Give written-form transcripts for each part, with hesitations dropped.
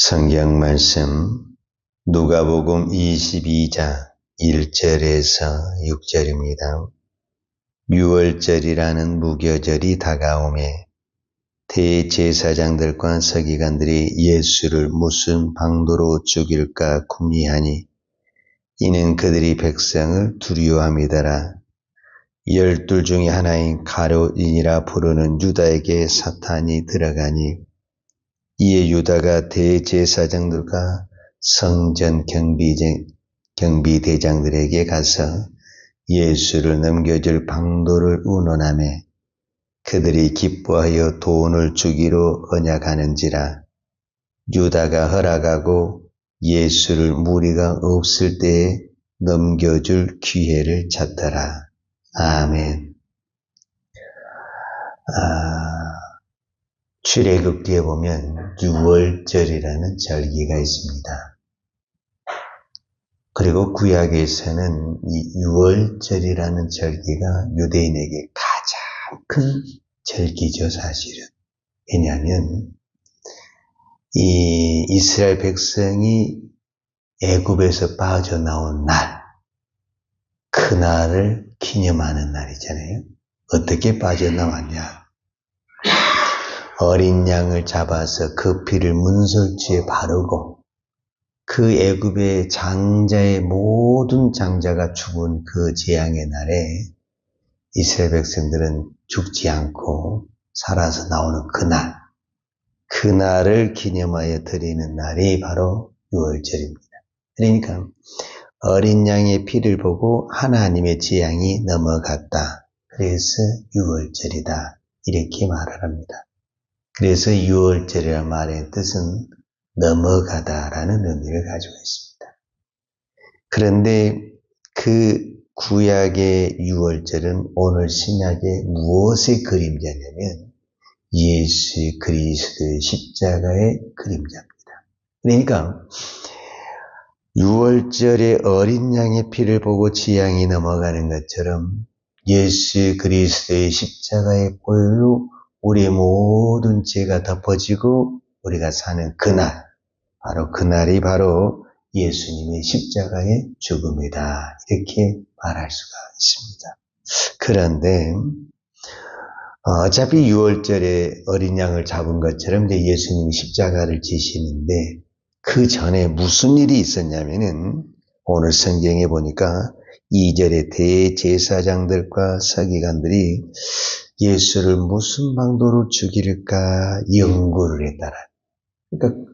성경 말씀 누가복음 22장 1절에서 6절입니다. 유월절이라는 무교절이 다가오매 대제사장들과 서기관들이 예수를 무슨 방도로 죽일까 궁리하니 이는 그들이 백성을 두려워함이더라. 12 중에 하나인 가룟인이라 부르는 유다에게 사탄이 들어가니 이에 유다가 대제사장들과 성전 경비대장들에게 가서 예수를 넘겨줄 방도를 의논하매 그들이 기뻐하여 돈을 주기로 언약하는지라. 유다가 허락하고 예수를 무리가 없을 때에 넘겨줄 기회를 찾더라. 아멘. 출애굽기에 보면 유월절이라는 절기가 있습니다. 그리고 구약에서는 이 유월절이라는 절기가 유대인에게 가장 큰 절기죠, 사실은. 왜냐하면 이 이스라엘 백성이 애굽에서 빠져나온 날, 그날을 기념하는 날이잖아요. 어떻게 빠져나왔냐? 어린 양을 잡아서 그 피를 문설주에 바르고 그 애굽의 장자의 모든 장자가 죽은 그 재앙의 날에 이스라엘 백성들은 죽지 않고 살아서 나오는 그날을 기념하여 드리는 날이 바로 유월절입니다. 그러니까 어린 양의 피를 보고 하나님의 재앙이 넘어갔다. 그래서 유월절이다. 이렇게 말을 합니다. 그래서 유월절이라는 말의 뜻은 넘어가다라는 의미를 가지고 있습니다. 그런데 그 구약의 유월절은 오늘 신약의 무엇의 그림자냐면 예수 그리스도의 십자가의 그림자입니다. 그러니까 유월절에 어린 양의 피를 보고 재앙이 넘어가는 것처럼 예수 그리스도의 십자가의 보혈로 우리의 모든 죄가 덮어지고 우리가 사는 그날, 바로 그날이 바로 예수님의 십자가의 죽음이다. 이렇게 말할 수가 있습니다. 그런데 어차피 유월절에 어린 양을 잡은 것처럼 이제 예수님이 십자가를 지시는데 그 전에 무슨 일이 있었냐면은 오늘 성경에 보니까 2절에 대제사장들과 서기관들이 예수를 무슨 방도로 죽일까 연구를 했다라. 그러니까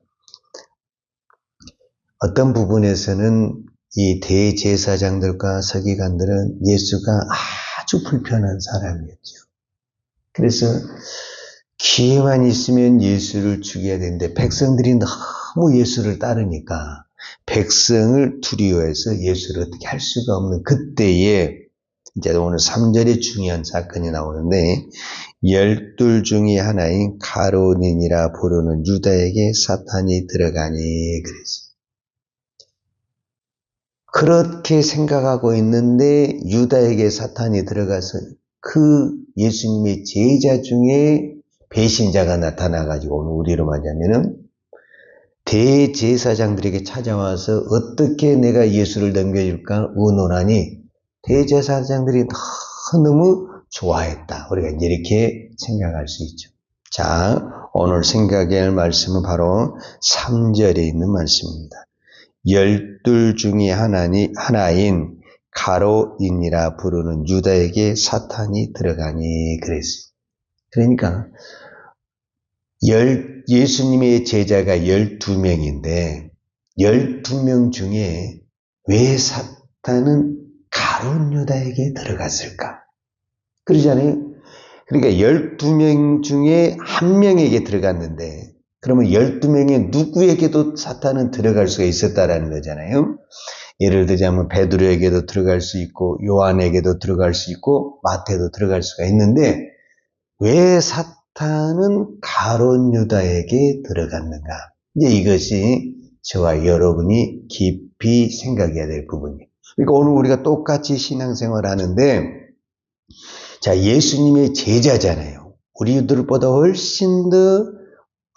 어떤 부분에서는 이 대제사장들과 서기관들은 예수가 아주 불편한 사람이었죠. 그래서 기회만 있으면 예수를 죽여야 되는데 백성들이 너무 예수를 따르니까 백성을 두려워해서 예수를 어떻게 할 수가 없는 그때에 이제 오늘 3절에 중요한 사건이 나오는데 12 중에 하나인 가룟인이라 부르는 유다에게 사탄이 들어가니 그랬어요. 그렇게 생각하고 있는데 유다에게 사탄이 들어가서 그 예수님의 제자 중에 배신자가 나타나가지고 오늘 우리로 말하면은 대제사장들에게 찾아와서 어떻게 내가 예수를 넘겨줄까 의논하니 대제사장들이 너무 좋아했다. 우리가 이렇게 생각할 수 있죠. 자, 오늘 생각해야 할 말씀은 바로 3절에 있는 말씀입니다. 12 중에 하나인 가룟인이라 부르는 유다에게 사탄이 들어가니 그랬어요. 그러니까 예수님의 제자가 12명인데 12명 중에 왜 사탄은 가룟 유다에게 들어갔을까? 그러잖아요. 그러니까 12명 중에 한 명에게 들어갔는데 그러면 12명의 누구에게도 사탄은 들어갈 수가 있었다라는 거잖아요. 예를 들자면 베드로에게도 들어갈 수 있고 요한에게도 들어갈 수 있고 마태도 들어갈 수가 있는데 왜 사탄은 가룟 유다에게 들어갔는가? 이제 이것이 저와 여러분이 깊이 생각해야 될 부분이에요. 그러니까 오늘 우리가 똑같이 신앙생활 하는데 자, 예수님의 제자잖아요. 우리들보다 훨씬 더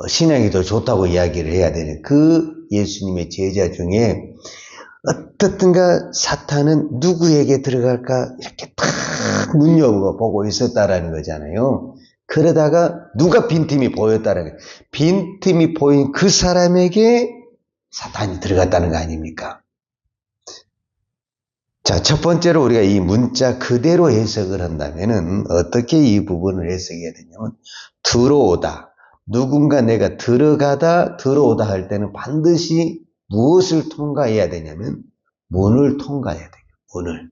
신앙이 더 좋다고 이야기를 해야 되는 그 예수님의 제자 중에 어떻든가 사탄은 누구에게 들어갈까 이렇게 탁 눈여겨보고 있었다라는 거잖아요. 그러다가 누가 빈틈이 보였다라는 거예요. 빈틈이 보인 그 사람에게 사탄이 들어갔다는 거 아닙니까? 자, 첫 번째로 우리가 이 문자 그대로 해석을 한다면은 어떻게 이 부분을 해석해야 되냐면 들어오다. 누군가 내가 들어오다 할 때는 반드시 무엇을 통과해야 되냐면 문을 통과해야 돼요. 문을.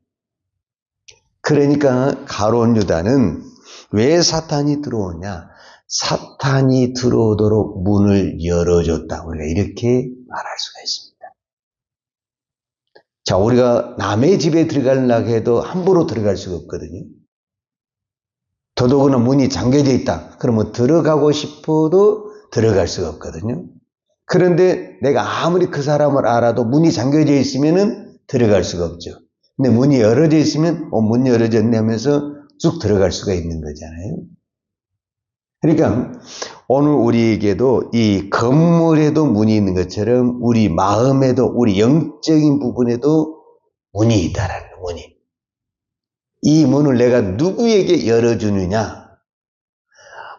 그러니까 가룟 유다는 왜 사탄이 들어오냐? 사탄이 들어오도록 문을 열어줬다. 우리가 이렇게 말할 수가 있습니다. 자, 우리가 남의 집에 들어가려고 해도 함부로 들어갈 수가 없거든요. 더더구나 문이 잠겨져 있다. 그러면 들어가고 싶어도 들어갈 수가 없거든요. 그런데 내가 아무리 그 사람을 알아도 문이 잠겨져 있으면은 들어갈 수가 없죠. 근데 문이 열어져 있으면 문 열어졌네 하면서 쭉 들어갈 수가 있는 거잖아요. 그러니까 오늘 우리에게도 이 건물에도 문이 있는 것처럼 우리 마음에도 우리 영적인 부분에도 문이 있다라는 거예요. 문이. 이 문을 내가 누구에게 열어주느냐.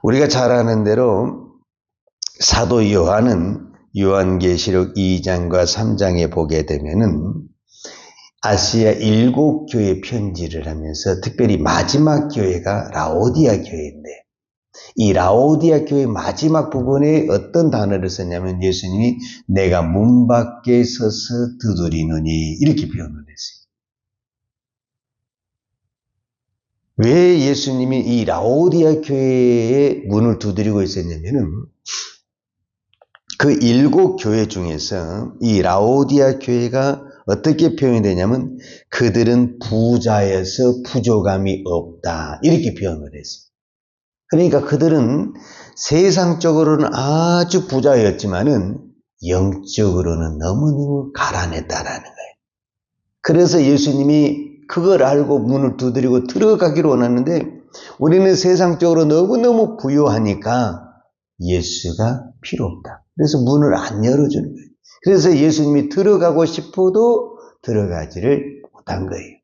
우리가 잘 아는 대로 사도 요한은 요한계시록 2장과 3장에 보게 되면은 아시아 7교회 편지를 하면서 특별히 마지막 교회가 라오디아 교회인데 이 라오디아 교회 마지막 부분에 어떤 단어를 썼냐면 예수님이 내가 문 밖에 서서 두드리느니 이렇게 표현을 했어요. 왜 예수님이 이 라오디아 교회의 문을 두드리고 있었냐면은 그 7교회 중에서 이 라오디아 교회가 어떻게 표현이 되냐면 그들은 부자여서 부족함이 없다 이렇게 표현을 했어요. 그러니까 그들은 세상적으로는 아주 부자였지만은 영적으로는 너무너무 가난했다라는 거예요. 그래서 예수님이 그걸 알고 문을 두드리고 들어가기를 원하는데 우리는 세상적으로 너무너무 부유하니까 예수가 필요 없다. 그래서 문을 안 열어주는 거예요. 그래서 예수님이 들어가고 싶어도 들어가지를 못한 거예요.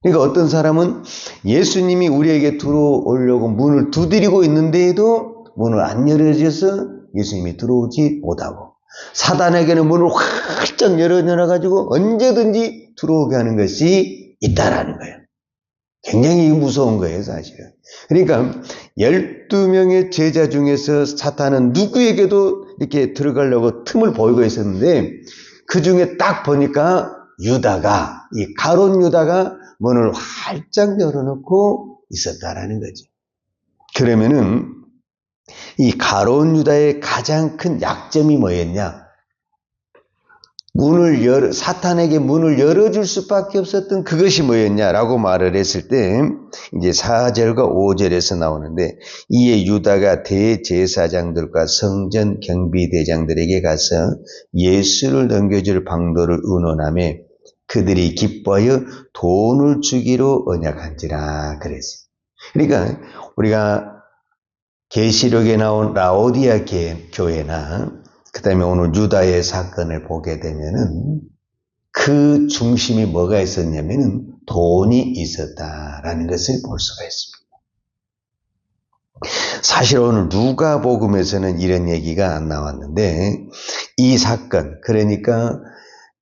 그러니까 어떤 사람은 예수님이 우리에게 들어오려고 문을 두드리고 있는데도 문을 안 열어줘서 예수님이 들어오지 못하고 사단에게는 문을 활짝 열어놔가지고 언제든지 들어오게 하는 것이 있다라는 거예요. 굉장히 무서운 거예요, 사실은. 그러니까 12명의 제자 중에서 사탄은 누구에게도 이렇게 들어가려고 틈을 보이고 있었는데 그 중에 딱 보니까 유다가, 이 가룟 유다가 문을 활짝 열어놓고 있었다라는 거죠. 그러면은 이 가룟 유다의 가장 큰 약점이 뭐였냐? 사탄에게 문을 열어줄 수밖에 없었던 그것이 뭐였냐라고 말을 했을 때 이제 4절과 5절에서 나오는데 이에 유다가 대제사장들과 성전 경비대장들에게 가서 예수를 넘겨줄 방도를 의논하며 그들이 기뻐하여 돈을 주기로 언약한지라 그랬어요. 그러니까 우리가 계시록에 나온 라오디아 교회나 그 다음에 오늘 유다의 사건을 보게 되면은 그 중심이 뭐가 있었냐면은 돈이 있었다라는 것을 볼 수가 있습니다. 사실 오늘 누가복음에서는 이런 얘기가 안 나왔는데 이 사건, 그러니까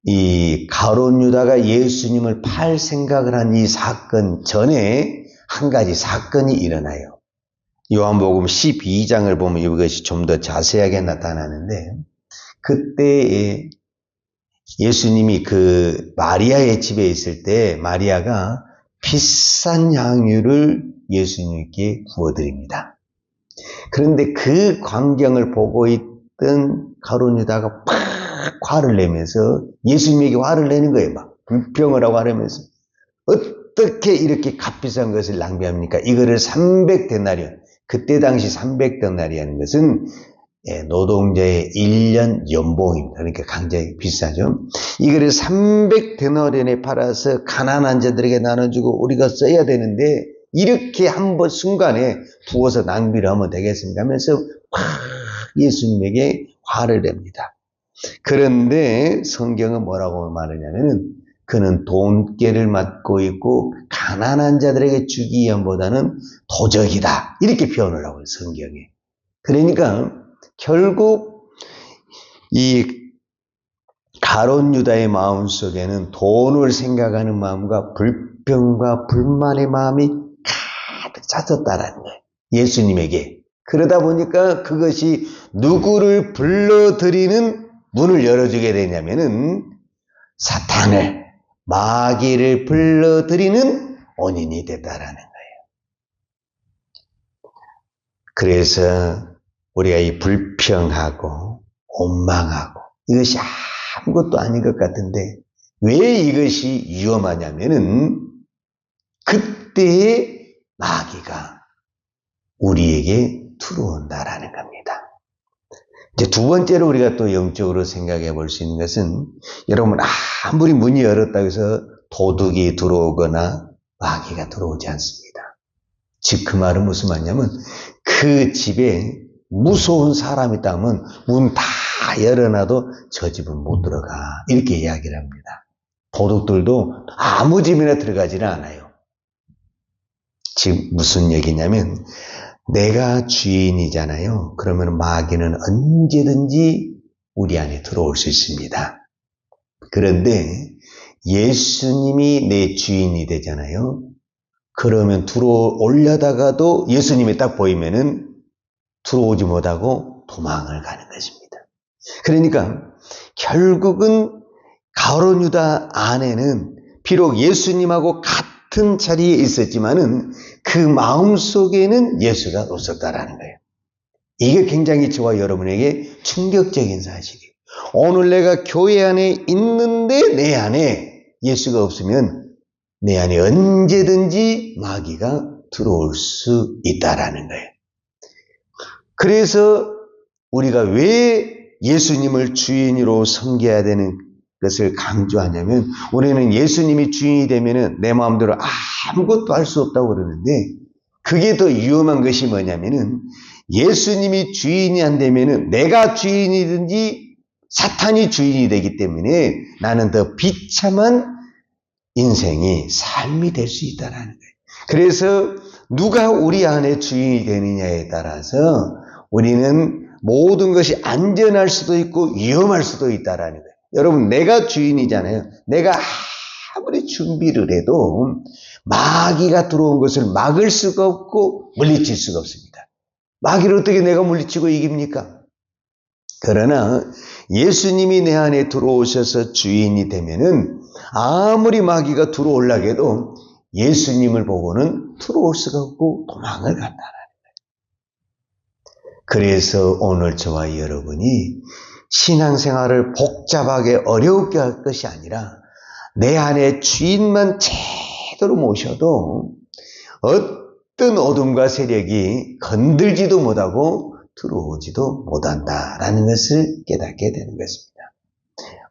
이 가룟 유다가 예수님을 팔 생각을 한 이 사건 전에 한 가지 사건이 일어나요. 요한복음 12장을 보면 이것이 좀 더 자세하게 나타나는데 그때 예수님이 그 마리아의 집에 있을 때 마리아가 비싼 향유를 예수님께 부어드립니다. 그런데 그 광경을 보고 있던 가룟 유다가 팍 화를 내면서 예수님에게 화를 내는 거예요. 막 불평을 하고 하면서 어떻게 이렇게 값비싼 것을 낭비합니까? 이거를 300데나리온, 그때 당시 300데나리온이라는 것은 노동자의 1년 연봉입니다. 그러니까 굉장히 비싸죠. 이거를 300데나리온에 팔아서 가난한 자들에게 나눠주고 우리가 써야 되는데 이렇게 한번 순간에 부어서 낭비를 하면 되겠습니까? 하면서 팍 예수님에게 화를 냅니다. 그런데 성경은 뭐라고 말하냐면은 그는 돈깨를 맡고 있고 가난한 자들에게 주기 위함보다는 도적이다. 이렇게 표현을 하고 있어요, 성경에. 그러니까 결국 이 가룟 유다의 마음 속에는 돈을 생각하는 마음과 불평과 불만의 마음이 가득 찼었다라는 거예요. 예수님에게. 그러다 보니까 그것이 누구를 불러들이는 문을 열어주게 되냐면은 사탄을, 마귀를 불러들이는 원인이 됐다라는 거예요. 그래서 우리가 이 불평하고 원망하고 이것이 아무것도 아닌 것 같은데 왜 이것이 위험하냐면은 그때의 마귀가 우리에게 들어온다라는 겁니다. 이제 두 번째로 우리가 또 영적으로 생각해 볼 수 있는 것은 여러분 아무리 문이 열었다고 해서 도둑이 들어오거나 마귀가 들어오지 않습니다. 즉 그 말은 무슨 말이냐면 그 집에 무서운 사람이 있다면 문 다 열어놔도 저 집은 못 들어가 이렇게 이야기를 합니다. 도둑들도 아무 집이나 들어가지는 않아요. 지금 무슨 얘기냐면 내가 주인이잖아요. 그러면 마귀는 언제든지 우리 안에 들어올 수 있습니다. 그런데 예수님이 내 주인이 되잖아요. 그러면 들어오려다가도 예수님이 딱 보이면은 들어오지 못하고 도망을 가는 것입니다. 그러니까 결국은 가룟 유다 안에는 비록 예수님하고 같은 자리에 있었지만은 그 마음 속에는 예수가 없었다라는 거예요. 이게 굉장히 저와 여러분에게 충격적인 사실이에요. 오늘 내가 교회 안에 있는데 내 안에 예수가 없으면 내 안에 언제든지 마귀가 들어올 수 있다라는 거예요. 그래서 우리가 왜 예수님을 주인으로 섬겨야 되는 것을 강조하냐면 우리는 예수님이 주인이 되면은 내 마음대로 아무것도 할 수 없다고 그러는데 그게 더 위험한 것이 뭐냐면은 예수님이 주인이 안 되면은 내가 주인이든지 사탄이 주인이 되기 때문에 나는 더 비참한 인생이 삶이 될 수 있다라는 거예요. 그래서 누가 우리 안에 주인이 되느냐에 따라서 우리는 모든 것이 안전할 수도 있고 위험할 수도 있다라는 거예요. 여러분 내가 주인이잖아요. 내가 아무리 준비를 해도 마귀가 들어온 것을 막을 수가 없고 물리칠 수가 없습니다. 마귀를 어떻게 내가 물리치고 이깁니까? 그러나 예수님이 내 안에 들어오셔서 주인이 되면은 아무리 마귀가 들어오려고 해도 예수님을 보고는 들어올 수가 없고 도망을 간다라는 거예요. 그래서 오늘 저와 여러분이 신앙생활을 복잡하게 어렵게 할 것이 아니라 내 안에 주인만 제대로 모셔도 어떤 어둠과 세력이 건들지도 못하고 들어오지도 못한다라는 것을 깨닫게 되는 것입니다.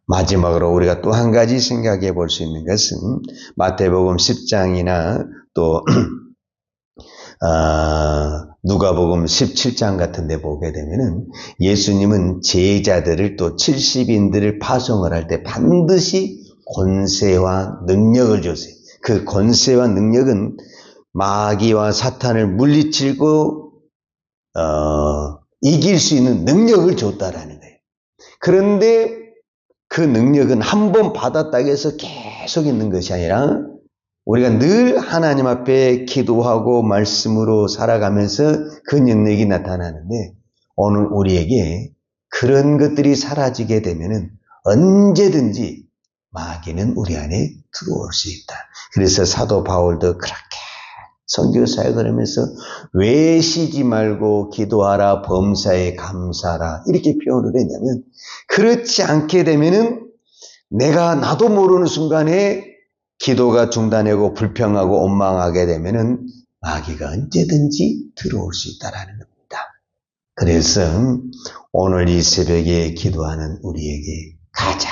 마지막으로 우리가 또 한 가지 생각해 볼 수 있는 것은 마태복음 10장이나 또 누가복음 17장 같은 데 보게 되면은 예수님은 제자들을 또 70인들을 파송을 할 때 반드시 권세와 능력을 줬어요. 그 권세와 능력은 마귀와 사탄을 물리치고 이길 수 있는 능력을 줬다라는 거예요. 그런데 그 능력은 한 번 받았다고 해서 계속 있는 것이 아니라 우리가 늘 하나님 앞에 기도하고 말씀으로 살아가면서 그 능력이 나타나는데 오늘 우리에게 그런 것들이 사라지게 되면은 언제든지 마귀는 우리 안에 들어올 수 있다. 그래서 사도 바울도 그렇게 선교 사역을 하면서 외시지 말고 기도하라 범사에 감사하라 이렇게 표현을 했냐면 그렇지 않게 되면은 내가 나도 모르는 순간에 기도가 중단되고 불평하고 원망하게 되면은 마귀가 언제든지 들어올 수 있다라는 겁니다. 그래서 오늘 이 새벽에 기도하는 우리에게 가장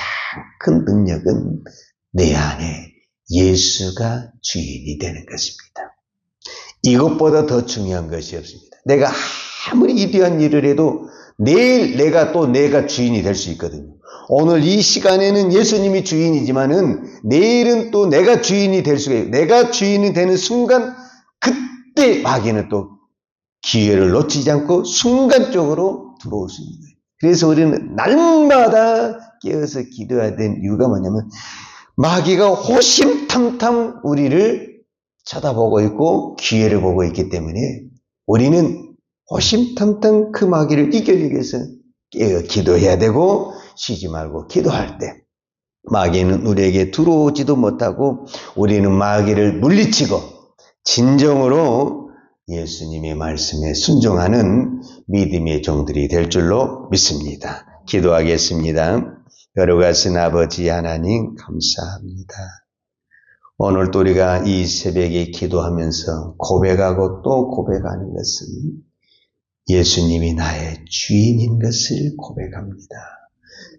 큰 능력은 내 안에 예수가 주인이 되는 것입니다. 이것보다 더 중요한 것이 없습니다. 내가 아무리 위대한 일을 해도 내일 내가 주인이 될 수 있거든요. 오늘 이 시간에는 예수님이 주인이지만은 내일은 또 내가 주인이 될 수가 있어요. 내가 주인이 되는 순간 그때 마귀는 또 기회를 놓치지 않고 순간적으로 들어올 수 있는 거예요. 그래서 우리는 날마다 깨어서 기도해야 되는 이유가 뭐냐면 마귀가 호심탐탐 우리를 쳐다보고 있고 기회를 보고 있기 때문에 우리는 호심탐탐 그 마귀를 이겨내기 위해서 깨어 기도해야 되고 쉬지 말고 기도할 때 마귀는 우리에게 들어오지도 못하고 우리는 마귀를 물리치고 진정으로 예수님의 말씀에 순종하는 믿음의 종들이 될 줄로 믿습니다. 기도하겠습니다. 거룩하신 아버지 하나님 감사합니다. 오늘 또 우리가 이 새벽에 기도하면서 고백하고 또 고백하는 것은 예수님이 나의 주인인 것을 고백합니다.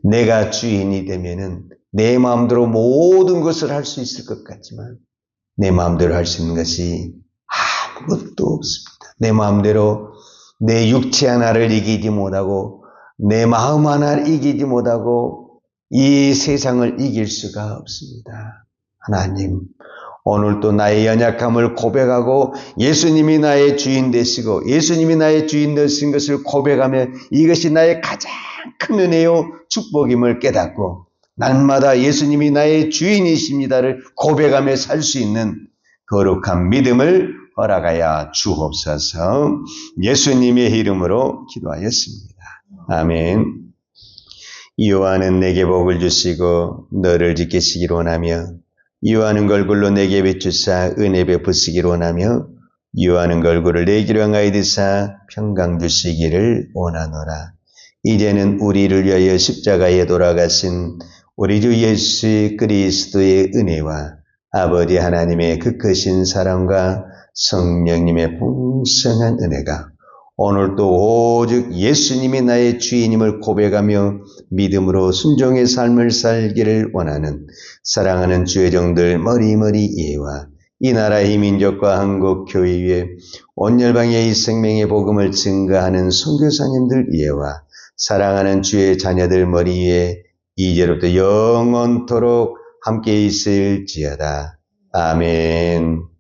내가 주인이 되면은 내 마음대로 모든 것을 할 수 있을 것 같지만 내 마음대로 할 수 있는 것이 아무것도 없습니다. 내 마음대로 내 육체 하나를 이기지 못하고 내 마음 하나를 이기지 못하고 이 세상을 이길 수가 없습니다. 하나님, 오늘도 나의 연약함을 고백하고 예수님이 나의 주인 되시고 예수님이 나의 주인 되신 것을 고백하며 이것이 나의 가장 큰 은혜요 축복임을 깨닫고 날마다 예수님이 나의 주인이십니다를 고백하며 살 수 있는 거룩한 믿음을 허락하여 주옵소서. 예수님의 이름으로 기도하였습니다. 아멘. 이와는 내게 복을 주시고 너를 지키시기를 원하며 이와는 걸굴로 내게 비추사 은혜 베푸시기를 원하며 이와는 걸굴을 내 길을 향하여 드사 평강 주시기를 원하노라. 이제는 우리를 위하여 십자가에 돌아가신 우리 주 예수 그리스도의 은혜와 아버지 하나님의 그 크신 사랑과 성령님의 풍성한 은혜가 오늘도 오직 예수님이 나의 주인임을 고백하며 믿음으로 순종의 삶을 살기를 원하는 사랑하는 주의 종들 머리머리 이해와 이 나라의 민족과 한국 교회 위에 온 열방의 이 생명의 복음을 증거하는 선교사님들 이해와 사랑하는 주의 자녀들 머리 위에 이제로부터 영원토록 함께 있을지어다. 아멘.